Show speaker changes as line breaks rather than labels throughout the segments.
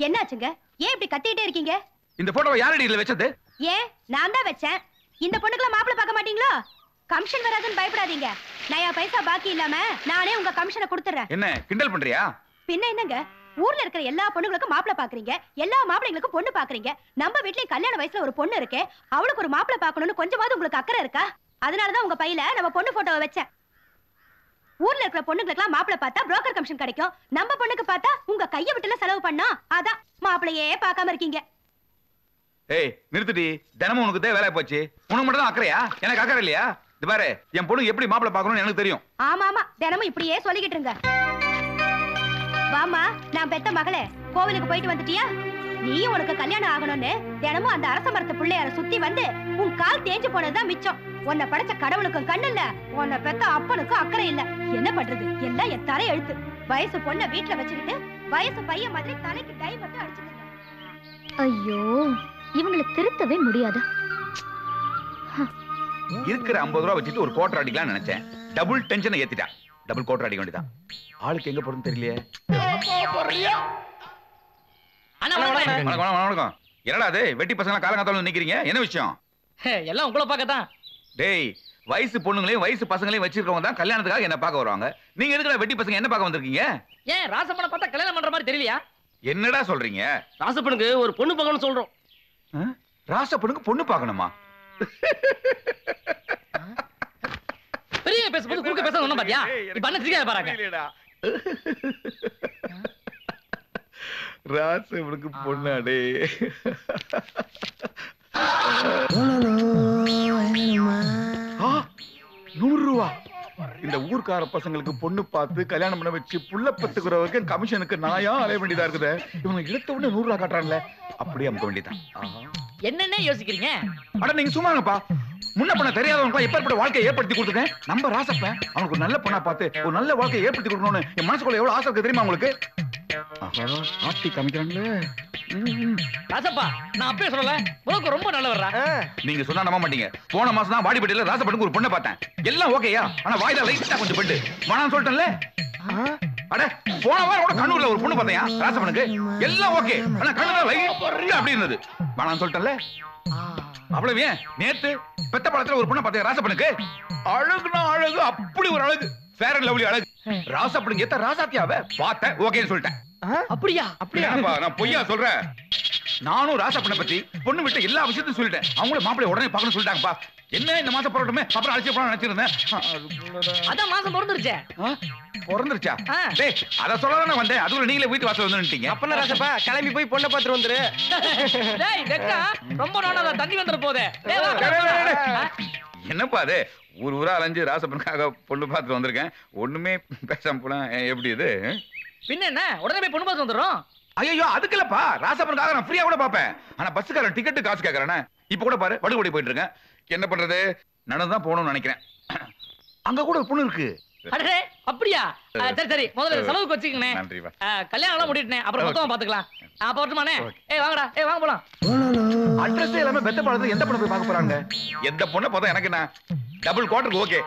என்னாச்சுங்க? ஏன் இப்படி கத்திட்டே இருக்கீங்க?
இந்த போட்டோவை யாரடி இதுல வெச்சது?
ஏன் நான் தான் வெச்சேன். இந்த பொண்ணுக்குள்ள மாப்பிள்ளை பார்க்க மாட்டீங்களா? கமிஷன் வராதுன்னு பயப்படாதீங்க. நயா பைசா பாக்கி இல்லாம நானே உங்க கமிஷனை கொடுத்துறேன்.
என்ன கிண்டல் பண்றியா?
பின்ன என்னங்க, ஊர்ல இருக்கிற எல்லா பொண்ணுங்களுக்கும் மாப்பிள்ளை பாக்குறீங்க, எல்லா மாப்பிள்ளைங்களுக்கும் பொண்ணு பாக்குறீங்க. நம்ம வீட்லயும் கல்யாண வயசுல ஒரு பொண்ணு இருக்கு, அவளுக்கு ஒரு மாப்பிள்ளை பார்க்கணும்னு கொஞ்சமாவது உங்களுக்கு அக்கறை இருக்கா? அதனாலதான் உங்க பையில நம்ம பொண்ணு போட்டோவை வச்சேன். ஊர்ல இருக்கிற பொண்ணுங்களுக்குலாம் மாப்பிள்ளை பார்த்தா புரோக்கர் கமிஷன் கிடைக்கும், நம்ம பொண்ணுக்கு பார்த்தா உங்க கையை விட்டுல செலவு பண்ணா அதான் மாப்பிள்ளையே பார்க்காம இருக்கீங்க.
ஏய் நிறுத்துடி, தினமும் உனக்கு தான் வேலை போச்சு. உனக்கு மட்டும் தான் அக்கறையா? எனக்கு அக்கறை இல்லையா? இது பாரு, என் பொண்ணு எப்படி மாப்பிள்ளை பார்க்கணும்னு எனக்கு தெரியும்.
ஆமா ஆமா, தினமும் இப்படியே சொல்லிக்கிட்டு இருங்க. வாமா, நான் பெத்த மகளே, கோவிலுக்கு போயிட்டு வந்துட்டியா? நீயும் உனக்கு கல்யாணம் ஆகணும்னு தினமும் அந்த அரச மரத்து பிள்ளையார சுத்தி வந்து உன் கால் தேஞ்சு போனதுதான் மிச்சம். உன்னை படைச்ச கடவுளுக்கும் கண்ணு இல்ல, உன்னை பெத்த அப்பனுக்கும் அக்கறை இல்ல. என்ன பண்றது, எல்லாம் என் தலை எழுத்து. வயசு பொண்ண வீட்டுல வச்சுக்கிட்டு வயசு பையன் மாதிரி தலைக்கு டை மட்டும் அடிச்சுக்கிட்டு.
ஐயோ, இவங்களை திருத்தவே முடியாதா?
இருக்கிற 50 ரூபா வச்சுட்டு ஒரு கோட்டர் அடிக்கலாம் நினைச்சேன். டபுள் டென்ஷனை ஏத்திட்டா. டபுள் கோட்டர் அடிக்க வேண்டியதான். ஆளுக்கு எங்க போறதுன்னு தெரியலையே. வணக்கம். என்னடா அது வெட்டி பசங்க காலங்காத்தால நிக்கிறீங்க? என்ன விஷயம்?
எல்லாம் உங்களை பார்க்கத்தான்.
டேய், வயசு பொண்ணுங்களையும் வயசு பசங்களையும் வச்சிருக்கவங்க தான் கல்யாணத்துக்காக என்ன பார்க்க வருவாங்க. நீங்க எதுக்குடா வெட்டி பசங்க என்ன பார்க்க வந்திருக்கீங்க?
ஏன் ராசப்பனை பார்த்தா கல்யாணம் பண்ற மாதிரி தெரியலையா?
என்னடா சொல்றீங்க?
ராசப்பனுக்கு ஒரு பொண்ணு பார்க்கணும்னு சொல்றோம்.
ராசப்பனுக்கு பொண்ணு பார்க்கணுமா?
பெரிய பேசும்போது குறுக்க பேச ஒண்ணும் பாத்தியா? இப்ப என்ன சிரிக்காத பாருங்க.
ராசப்பனுக்கு பொண்ணாடே. ₹100. இந்த ஊர்க்கார பசங்களுக்கு பொண்ணு பார்த்து கல்யாணம் பண்ண வச்சு புள்ள பத்துக்குறவருக்கு கமிஷனுக்கு நாயா அலைய வேண்டியதா இருக்குது. இவங்க எடுத்த உடனே ₹100 காட்டுறாங்களே, அப்படியே அமுக்க வேண்டியதான்.
என்னென்ன யோசிக்கிறீங்க?
அட நீங்க சும்மாங்கப்பா. முன்ன பண்ண தெரியாதவங்க எப்பேற்பட்ட வாழ்க்கையை ஏற்படுத்தி கொடுத்துட்டேன். நம்ம ராசப்பன் அவனுக்கு ஒரு நல்ல பொண்ணா பார்த்து ஒரு நல்ல வாழ்க்கையை ஏற்படுத்தி கொடுக்கணும்னு என் மனசுக்குள்ள எவ்வளவு ஆசை இருக்கு தெரியுமா உங்களுக்கு? ஆட்டி காமிக்கிறாங்களே.
ராசப்பா, நான் அப்பவே சொல்லல, உனக்கு ரொம்ப நல்லவர்ரா.
நீங்க சொன்னா நம்ப மாட்டீங்க. போன மாசம் தான் வாடிப்பட்டியில ராசப்பனுக்கு ஒரு பொண்ணை பார்த்தேன். எல்லாம் ஓகேயா, ஆனா வாயில லைட்டா கொஞ்சம் பெண்டு வேணாம்னு சொல்லிட்டேன்ல. அட போன வாரம் கூட கண்ணூர்ல ஒரு பொண்ணு பார்த்தேன் ராசப்பனுக்கு. எல்லாம் ஓகே, ஆனா கண்ணூர்ல லைட்டா அப்படி இருந்தது. வேணாம்னு சொல்லிட்டேன்ல. அவ்வளவு ஏன் நேத்து பெத்த பழத்துல ஒரு பொண்ணை பார்த்தேன் ராசப்பனுக்கு. அழகுனா அழகு, அப்படி ஒரு அழகு, ஃபேர் அண்ட் லவ்லி அழகு. ராசப்பனுக்கு ஏத்த ராசாத்தியாவ பார்த்தேன், ஓகேன்னு சொல்லிட்டேன்.
அப்படியா?
அப்படியாப்பா, நான் பொய்யா சொல்றேன்? நானும் ராசப்பனை பத்தி பொண்ணு விட்டு எல்லா விஷயத்தையும் சொல்லிட்டேன். அவங்கள மாப்பிள்ளை உடனே பார்க்கணும்னு சொல்லிட்டாங்கப்பா. என்ன இந்த மாசம் போறட்டுமே, அப்புறம் அழைச்சி போன நினைச்சிருந்தேன்.
அதான் மாசம் பிறந்துருச்சே.
பிறந்துருச்சா? டேய், அத சொல்லதானே வந்தேன். அதுல நீங்களே வீட்டு வாசல் வந்துட்டீங்க.
அப்பன ராசப்பா, கிளம்பி போய் பொண்ணை பார்த்துட்டு வந்துரு.
டேய் வெக்கா, ரொம்ப நாளா தண்ணி வந்துற போதே.
என்னப்பா அது, ஊர் ஊரா அலைஞ்சு ராசப்பனுக்காக பொண்ணு பார்த்துட்டு வந்திருக்கேன். ஒண்ணுமே பேசாம போனா எப்படி இது?
பின்ன என்ன, உடனே போய் பொண்ணு பார்த்து வந்துடுறோம்.
ஐயோ அதுக்கு இல்லப்பா, ராசப்பனுக்காக நான் ஃப்ரீயா கூட பாப்பேன். ஆனா பஸ்ஸுக்காரன் டிக்கெட்டு காசு கேட்கறானே. இப்ப கூட பாரு, வடுகோடி போயிட்டு இருக்கேன். என்ன பண்றது, நடந்துதான் போகணும்னு நினைக்கிறேன். அங்க கூட ஒரு பொண்ணு இருக்கு.
அடே அப்படியா? சரி சரி, முதல்ல செலவுக்கு வச்சுக்கங்கண்ணே.
நன்றிப்பா.
கல்யாணம் எல்லாம் முடிட்டேன், அப்புறம் மொத்தமா பாத்துக்கலாம். அப்ப வரட்டுமாண்ணே? வாங்கடா, வாங்க போலாம்.
அட்ரஸ் எல்லாமே பெத்த பழத்துல எந்த பொண்ணு போய் பார்க்க போறாங்க? எந்த பொண்ணை பார்த்தா எனக்கு என்ன, டபுள் குவார்டருக்கு ஓகே.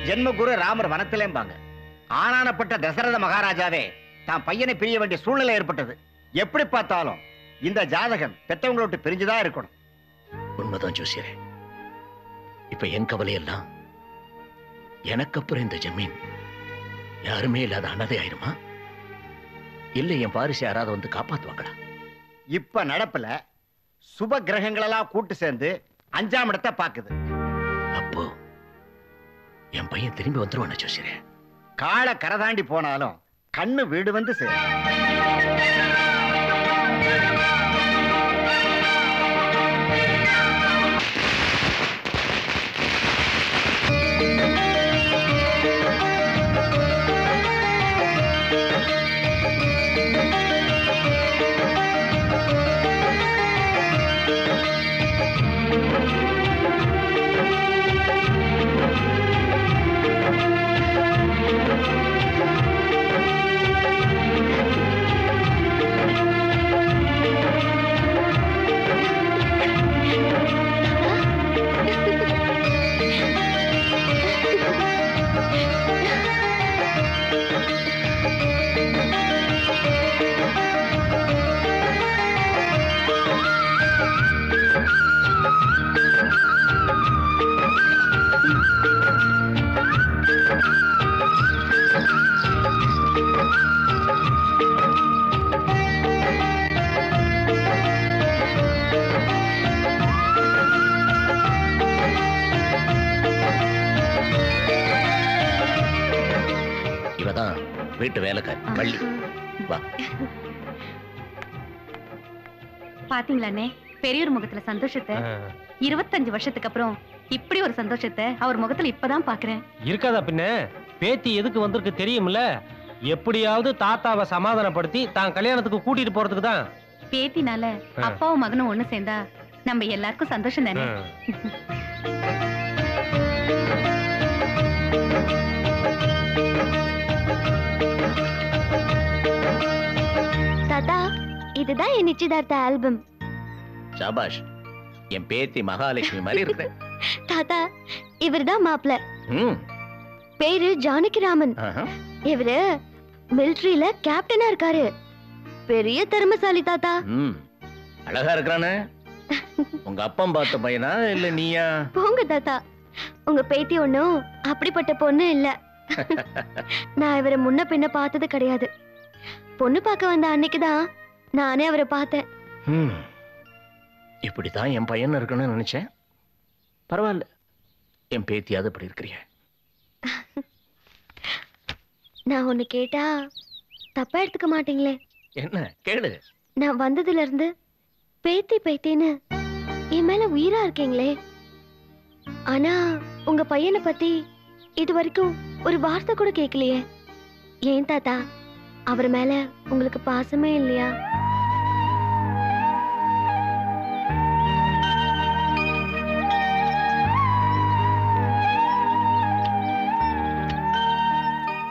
ஜென்மகுரு ராமர் வனத்திலேம்பாங்க. ஆனானப்பட்ட தசரத மகாராஜாவே தான் பையனை பிரிய வேண்டிய சூழ்நிலை ஏற்பட்டது. எப்படி பார்த்தாலும் இந்த ஜாதகம் பெற்றவங்களை விட்டு பிரிஞ்சுதான் இருக்கணும்.
உண்மைதான் ஜோசியரே. இப்ப என் கவலையெல்லாம் எனக்கு அப்புறம் இந்த ஜமீன் யாருமே இல்லாத அனாதை ஆயிருமா, இல்ல என் பாரிசை யாராவது வந்து காப்பாத்துவாங்களா?
இப்ப நடப்புல சுப கிரகங்களெல்லாம் கூட்டு சேர்ந்து 5ஆம் இடத்தை பாக்குது.
அப்போ என் பையன் திரும்பி வந்துருவான ஜோசியரே?
கால கரதாண்டி போனாலும் கண்ணு வீடு வந்து சேரும்.
இவதான் வீட்டு வேலைக்காரி வள்ளி. வா.
பாத்தீங்களாண்ணே பெரியோர் முகத்துல சந்தோஷத்தை 25 வருஷத்துக்கு அப்புறம் இப்படி ஒரு சந்தோஷத்தை அவர் முகத்துல இப்பதான் பாக்குறேன்.
இருக்காதா பின்ன? பேத்தி எதுக்கு வந்திருக்கு தெரியும்ல? எப்படியாவது தாத்தாவை சமாதானப்படுத்தி தான் கல்யாணத்துக்கு கூட்டிட்டு போறதுக்கு தான்.
பேத்தினால அப்பாவும் மகனும் ஒண்ணு சேர்ந்தா நம்ம எல்லாருக்கும் சந்தோஷம் தானே.
தாத்தா, இதுதான் என் நிச்சயதார்த்த ஆல்பம்.
சாபாஷ், என் பேத்தி மகாலட்சுமி மாதிரி இருக்கு.
தாத்தா, இவர்தான் மாப்பிள்ள. பேரு ஜானகிராமன். இவரு மிலிட்டரியில கேப்டனா இருக்காரு. பெரிய திறமைசாலி தாத்தா.
அழகா இருக்கிறானே. உங்க அப்பம் பார்த்த பையனா இல்ல நீயா?
போங்க தாத்தா, உங்க பேத்தி ஒண்ணும் அப்படிப்பட்ட பொண்ணு இல்ல. நான் இவரை முன்ன பின்ன பார்த்தது கிடையாது. பொண்ணு பார்க்க வந்த அன்னைக்குதான் நானே அவரை பார்த்தேன்.
இப்படித்தான் என் பையன் இருக்கணும்னு நினைச்சேன். பரவாயில்ல, என் பேத்தியாவது இப்படி இருக்கிறீங்க.
நான் ஒண்ணு கேட்டா தப்பா எடுத்துக்க மாட்டீங்களே?
என்ன கேளு.
நான் வந்ததுல இருந்து பேத்தி பேத்தின்னு என் மேல உயிரா இருக்கீங்களே. ஆனா உங்க பையனை பத்தி இது வரைக்கும் ஒரு வார்த்தை கூட கேட்கலையே. ஏன் தாத்தா, அவர் மேல உங்களுக்கு பாசமே இல்லையா?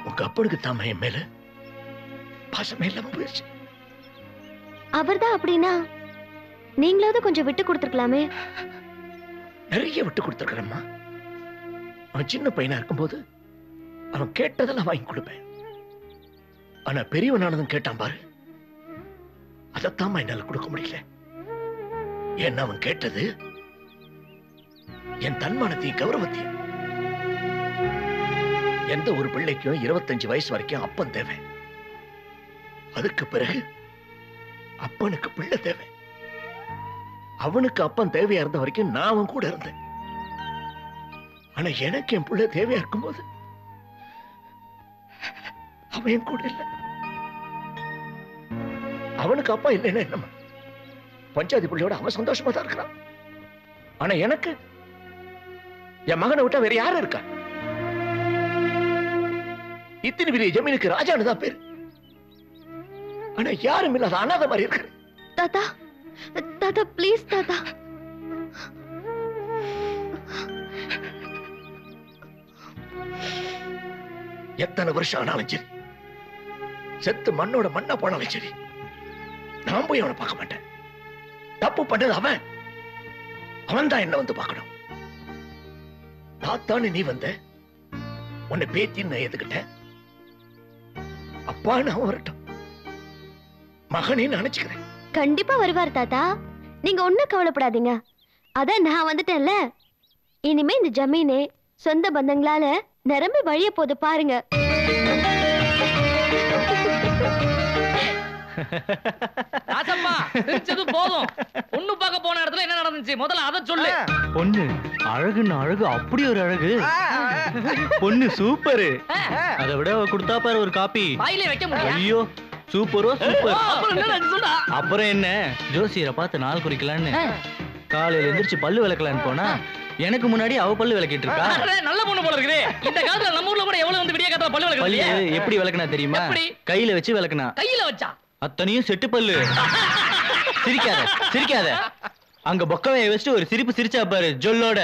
உங்க அப்பனுக்கு தாம என் மேல பாசமே இல்லாம போயிடுச்சு.
அவர்தான் அப்படின்னா நீங்களாவது கொஞ்சம் விட்டு கொடுத்துருக்கலாமே.
நிறைய விட்டு கொடுத்துருக்கிறேம்மா. அவன் சின்ன பையனா இருக்கும்போது அவன் கேட்டதெல்லாம் வாங்கி கொடுப்பேன். ஆனா பெரியவனானதும் கேட்டான் பாரு, அதைத்தாம்மா என்னால கொடுக்க முடியல. ஏன்னா அவன் கேட்டது என் தன்மானத்தையும் கௌரவத்தையும். எந்த ஒரு பிள்ளைக்கும் 25 வயசு வரைக்கும் அப்பன் தேவை. அதுக்கு பிறகு அப்பனுக்கு பிள்ளை தேவை. அவனுக்கு அப்பன் தேவையா இருந்த வரைக்கும் நான் அவன் கூட இருந்தேன். ஆனா எனக்கு என் பிள்ளை தேவையா இருக்கும்போது அவன் என் கூட இல்லை. அவனுக்கு அப்பா இல்லைன்னா என்னம்மா? பஞ்சாதி பிள்ளையோட அவன் சந்தோஷமா தான் இருக்கிறான். ஆனா எனக்கு என் மகனை விட்டா வேற யாரும் இருக்கா? இத்தனை பெரிய ஜமீனுக்கு ராஜான்னு தான் பேரு. ஆனா யாரும் இல்லாத அனாதை மாதிரி இருக்கு.
தாத்தா, தாத்தா ப்ளீஸ் தாத்தா.
எத்தனை வருஷம் ஆனாலும் சரி, செத்து மண்ணோட மண்ணா போனாலும் சரி, நான் போய் அவனை பார்க்க மாட்டேன். தப்பு பண்ணது அவன் தான் என்ன வந்து பார்க்கணும். தாத்தான்னு நீ வந்த, உன்னை பேத்தின்னு நான் எதுக்கிட்டேன். அப்பான்னு அவன் வரட்டும், மகனே நினைச்சுக்கிறேன்.
கண்டிப்பா வருவார் தாத்தா, நீங்க ஒண்ணும் கவலைப்படாதீங்க. அதான் நான் வந்துட்டேன்ல. இனிமே இந்த ஜமீனே சொந்த பந்தங்களால நிரம்பி வழிய போது பாருங்க.
ராசம்மா, சிரிச்சது போதும். பொண்ணு பார்க்க போன இடத்துல என்ன நடந்துச்சு முதல்ல அதை சொல்லு.
பொண்ணு அழகுன்னு அழகு, அப்படி ஒரு அழகு. பொண்ணு சூப்பரு. அதை விட கொடுத்தா பாரு ஒரு காப்பி.
வாயிலே வைக்க முடியும்.
ஐயோ சூப்பரோ சூப்பர்.
அப்புறம்
என்ன ஜோசியரை பார்த்து நாள் குறிக்கலான்னு காலையில எந்திரிச்சு பல்லு விளக்கலான்னு போனா எனக்கு முன்னாடி அவ பல்லு விளக்கிட்டு இருக்கா.
நல்ல பொண்ணு போல இருக்குது. இந்த காலத்துல நம்ம ஊர்ல கூட எவ்வளவு வந்து விடிய காலத்துல பல்லு விளக்குது.
எப்படி விளக்குனா தெரியுமா? கையில வச்சு விளக்குனா.
கையில வச்சா?
அத்தனையும் செட்டு பல்லு. சிரிக்காத சிரிக்காத. அங்க பொக்கவைய வச்சுட்டு ஒரு சிரிப்பு சிரிச்சா பாரு ஜொல்லோட.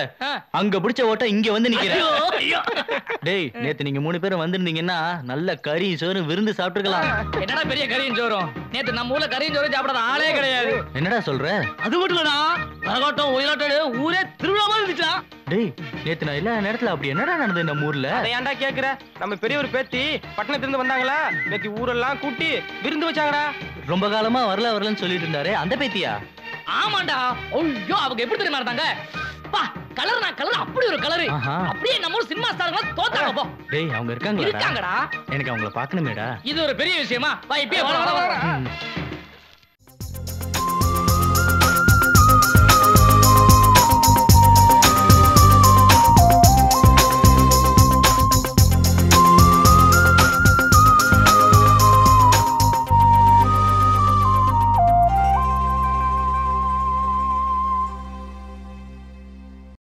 அங்க பிடிச்ச ஓட்ட இங்க வந்து நிக்கிறேன். டேய், நேத்து நீங்க 3 பேரும் வந்திருந்தீங்கன்னா நல்ல கறி சோறு விருந்து சாப்பிட்டுருக்கலாம்.
என்னடா பெரிய கறியும் சோறும்? நேத்து நம்ம ஊர்ல கறியும் சோறும் சாப்பிடாத ஆளே கிடையாது.
என்னடா சொல்ற?
அது மட்டும் இல்லடா, கரகாட்டம் ஒயிலாட்டம் ஊரே திருவிழா மாதிரி இருந்துச்சா.
டேய், நேத்து நான் எல்லா நேரத்துல அப்படி என்னடா நடந்தது நம்ம ஊர்ல?
அதை ஏன்டா கேக்குற? நம்ம பெரிய ஒரு பேத்தி பட்டணத்துல இருந்து வந்தாங்களா, நேத்து ஊரெல்லாம் கூட்டி விருந்து வச்சாங்கடா.
ரொம்ப காலமா வரலன்னு சொல்லிட்டு இருந்தாரு, அந்த பேத்தியா?
ஆமாண்டா. ஐயோ, அவங்க எப்படி தெரியுமா இருந்தாங்க? பா, கலர்னா கலர், அப்படி ஒரு கலர். அப்படியே நம்ம ஊர் சினிமா ஸ்டார்ங்களா தோத்தாங்க போ.
டேய், அவங்க இருக்காங்கடா.
இருக்காங்கடா.
எனக்கு அவங்கள பார்க்கணுமேடா.
இது ஒரு பெரிய விஷயமா? வா இப்பயே வா.